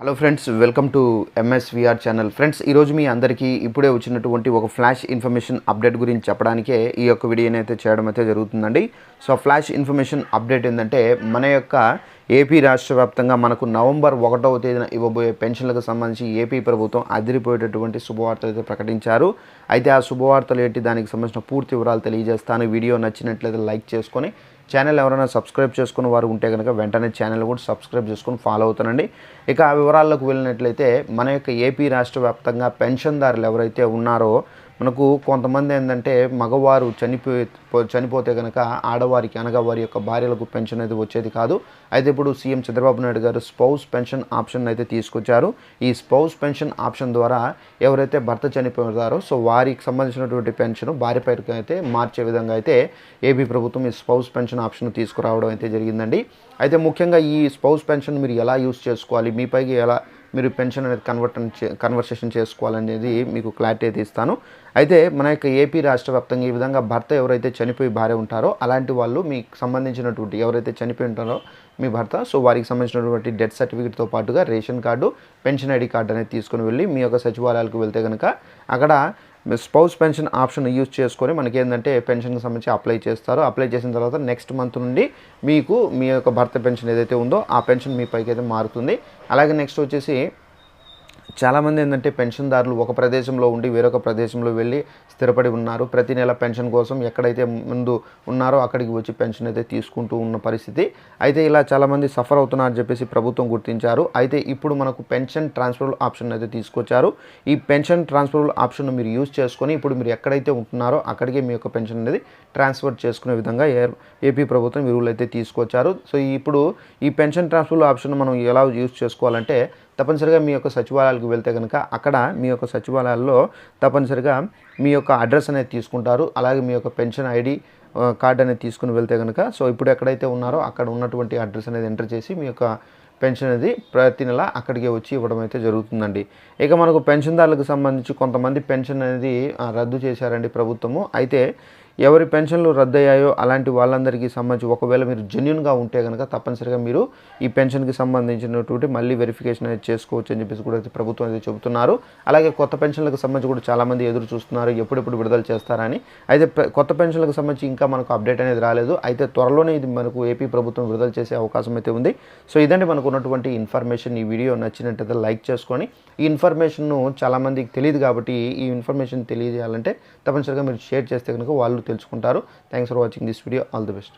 Hello friends, welcome to ఎంఎస్విఆర్ channel. Friends, ఈరోజు మీ అందరికీ ఇప్పుడే వచ్చినటువంటి ఒక ఫ్లాష్ ఇన్ఫర్మేషన్ అప్డేట్ గురించి చెప్పడానికే ఈ యొక్క వీడియోని అయితే చేయడం అయితే జరుగుతుందండి. సో ఫ్లాష్ ఇన్ఫర్మేషన్ అప్డేట్ ఏంటంటే, మన యొక్క ఏపీ రాష్ట్ర వ్యాప్తంగా మనకు నవంబర్ 1వ తేదీన ఇవ్వబోయే పెన్షన్లకు సంబంధించి ఏపీ ప్రభుత్వం అదిరిపోయేటటువంటి శుభవార్తలు అయితే ప్రకటించారు. అయితే ఆ శుభవార్తలు ఏంటి, దానికి సంబంధించిన పూర్తి వివరాలు తెలియజేస్తాను. వీడియో నచ్చినట్లయితే లైక్ చేసుకొని, ఛానల్ ఎవరైనా సబ్స్క్రైబ్ చేసుకున్న వారు ఉంటే కనుక వెంటనే ఛానల్ కూడా సబ్స్క్రైబ్ చేసుకొని ఫాలో అవుతానండి. ఇక ఆ వివరాల్లోకి వెళ్ళినట్లయితే, మన యొక్క ఏపీ రాష్ట్ర వ్యాప్తంగా పెన్షన్దారులు ఎవరైతే ఉన్నారో, మనకు కొంతమంది ఏంటంటే మగవారు చనిపోతే కనుక ఆడవారికి అనగా వారి యొక్క భార్యలకు పెన్షన్ అయితే వచ్చేది కాదు. అయితే ఇప్పుడు సీఎం చంద్రబాబు నాయుడు గారు స్పౌస్ పెన్షన్ ఆప్షన్ అయితే తీసుకొచ్చారు. ఈ స్పౌస్ పెన్షన్ ఆప్షన్ ద్వారా ఎవరైతే భర్త చనిపోతారో సో వారికి సంబంధించినటువంటి పెన్షన్ భార్య పేరుకి అయితే మార్చే విధంగా అయితే ఏపీ ప్రభుత్వం ఈ స్పౌస్ పెన్షన్ ఆప్షన్ తీసుకురావడం అయితే జరిగిందండి. అయితే ముఖ్యంగా ఈ స్పౌస్ పెన్షన్ మీరు ఎలా యూస్ చేసుకోవాలి, మీపైకి ఎలా మీరు పెన్షన్ అనేది కన్వర్సేషన్ చేసుకోవాలనేది మీకు క్లారిటీ అయితే ఇస్తాను. అయితే మన యొక్క ఏపీ రాష్ట్ర వ్యాప్తంగా ఈ విధంగా భర్త ఎవరైతే చనిపోయి భార్య ఉంటారో అలాంటి వాళ్ళు మీకు సంబంధించినటువంటి ఎవరైతే చనిపోయి ఉంటారో మీ భర్త, సో వారికి సంబంధించినటువంటి డెత్ సర్టిఫికేట్తో పాటుగా ration card, pension ID card అనేది తీసుకుని వెళ్ళి మీ యొక్క సచివాలయాలకు వెళ్తే కనుక అక్కడ స్పౌస్ పెన్షన్ ఆప్షన్ యూజ్ చేసుకొని మనకి ఏంటంటే పెన్షన్కి సంబంధించి అప్లై చేస్తారు. అప్లై చేసిన తర్వాత నెక్స్ట్ మంత్ నుండి మీకు మీ యొక్క భర్త పెన్షన్ ఏదైతే ఉందో ఆ పెన్షన్ మీ పైకి అయితే మారుతుంది. అలాగే నెక్స్ట్ వచ్చేసి చాలామంది ఏంటంటే పెన్షన్దారులు ఒక ప్రదేశంలో ఉండి వేరొక ప్రదేశంలో వెళ్ళి స్థిరపడి ఉన్నారు. ప్రతి నెల పెన్షన్ కోసం ఎక్కడైతే ముందు ఉన్నారో అక్కడికి వచ్చి పెన్షన్ అయితే తీసుకుంటూ ఉన్న పరిస్థితి. అయితే ఇలా చాలామంది సఫర్ అవుతున్నారని చెప్పేసి ప్రభుత్వం గుర్తించారు. అయితే ఇప్పుడు మనకు పెన్షన్ ట్రాన్స్ఫరబుల్ ఆప్షన్ అయితే తీసుకొచ్చారు. ఈ పెన్షన్ ట్రాన్స్ఫరబుల్ ఆప్షన్ మీరు యూజ్ చేసుకొని ఇప్పుడు మీరు ఎక్కడైతే ఉంటున్నారో అక్కడికే మీ యొక్క పెన్షన్ అనేది ట్రాన్స్ఫర్ చేసుకునే విధంగా ఏపీ ప్రభుత్వం రూల్ అయితే తీసుకొచ్చారు. సో ఇప్పుడు ఈ పెన్షన్ ట్రాన్స్ఫరబుల్ ఆప్షన్ మనం ఎలా యూజ్ చేసుకోవాలంటే, తప్పనిసరిగా మీ యొక్క సచివాలయాలకు వెళ్తే కనుక అక్కడ మీ యొక్క సచివాలయాల్లో తప్పనిసరిగా మీ యొక్క అడ్రస్ అనేది తీసుకుంటారు. అలాగే మీ యొక్క పెన్షన్ ఐడి కార్డ్ అనేది తీసుకుని వెళ్తే కనుక సో ఇప్పుడు ఎక్కడైతే ఉన్నారో అక్కడ ఉన్నటువంటి అడ్రస్ అనేది ఎంటర్ చేసి మీ యొక్క పెన్షన్ అనేది ప్రతి నెల అక్కడికే వచ్చి ఇవ్వడం అయితే జరుగుతుందండి. ఇక మనకు పెన్షన్దారులకు సంబంధించి కొంతమంది పెన్షన్ అనేది రద్దు చేశారండి ప్రభుత్వము. అయితే ఎవరి పెన్షన్లు రద్దయ్యాయో అలాంటి వాళ్ళందరికీ సంబంధించి ఒకవేళ మీరు జెన్యూన్గా ఉంటే కనుక తప్పనిసరిగా మీరు ఈ పెన్షన్కి సంబంధించినటువంటి మళ్ళీ వెరిఫికేషన్ అనేది చేసుకోవచ్చు అని చెప్పేసి కూడా ప్రభుత్వం అయితే చెబుతున్నారు. అలాగే కొత్త పెన్షన్లకు సంబంధించి కూడా చాలామంది ఎదురు చూస్తున్నారు ఎప్పుడెప్పుడు విడుదల చేస్తారని. అయితే కొత్త పెన్షన్లకు సంబంధించి ఇంకా మనకు అప్డేట్ అనేది రాలేదు. అయితే త్వరలోనే ఇది మనకు ఏపీ ప్రభుత్వం విడుదల చేసే అవకాశం అయితే ఉంది. సో ఇదండి మనకు ఉన్నటువంటి ఇన్ఫర్మేషన్. ఈ వీడియో నచ్చినట్టయితే లైక్ చేసుకొని, ఈ ఇన్ఫర్మేషన్ను చాలామందికి తెలియదు కాబట్టి ఈ ఇన్ఫర్మేషన్ తెలియజేయాలంటే తప్పనిసరిగా మీరు షేర్ చేస్తే కనుక వాళ్ళు తెలుసుకుంటారు. Thanks for watching this video. All the best.